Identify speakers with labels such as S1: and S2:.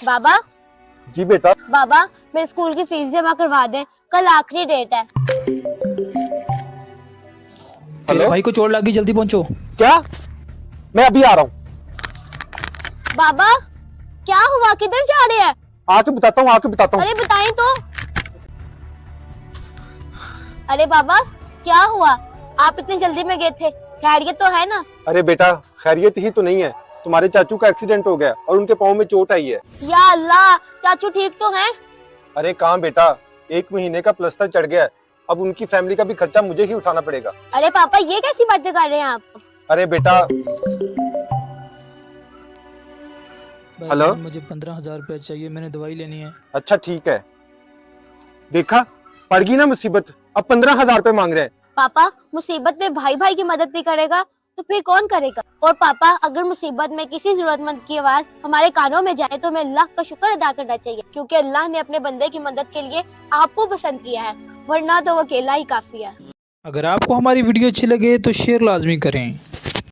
S1: बाबा।
S2: जी बेटा।
S1: बाबा मेरे स्कूल की फीस जमा करवा दे, कल आखिरी डेट है।
S3: तेरे
S2: हेलो।
S3: भाई को चोट लगी, जल्दी पहुंचो।
S2: क्या? मैं अभी आ रहा हूँ।
S1: बाबा क्या हुआ, किधर जा रहे हैं?
S2: आके बताता हूँ, आके बताता हूँ।
S1: अरे बताएं तो। अरे बाबा क्या हुआ, आप इतनी जल्दी में गए थे, खैरियत तो है ना?
S2: अरे बेटा, खैरियत ही तो नहीं है। तुम्हारे चाचू का एक्सीडेंट हो गया और उनके पाँव में चोट आई है।
S1: या अल्लाह, चाचू ठीक तो हैं?
S2: अरे कहाँ बेटा, 1 महीने का प्लस्तर चढ़ गया है। अब उनकी फैमिली का भी खर्चा मुझे ही उठाना पड़ेगा।
S1: अरे पापा ये कैसी बातें कर रहे हैं आप?
S2: अरे बेटा। हेलो।
S3: भाईजान मुझे 15,000 रुपया चाहिए, मैंने दवाई लेनी है।
S2: अच्छा ठीक है। देखा, पड़ गई ना मुसीबत, अब 15,000 रुपए मांग रहे हैं।
S1: पापा मुसीबत में भाई भाई की मदद नहीं करेगा तो फिर कौन करेगा? और पापा अगर मुसीबत में किसी जरूरतमंद की आवाज हमारे कानों में जाए तो हमें अल्लाह का शुक्र अदा करना चाहिए, क्योंकि अल्लाह ने अपने बंदे की मदद के लिए आपको पसंद किया है, वरना तो वो अकेला ही काफी है।
S3: अगर आपको हमारी वीडियो अच्छी लगे तो शेयर लाजमी करें।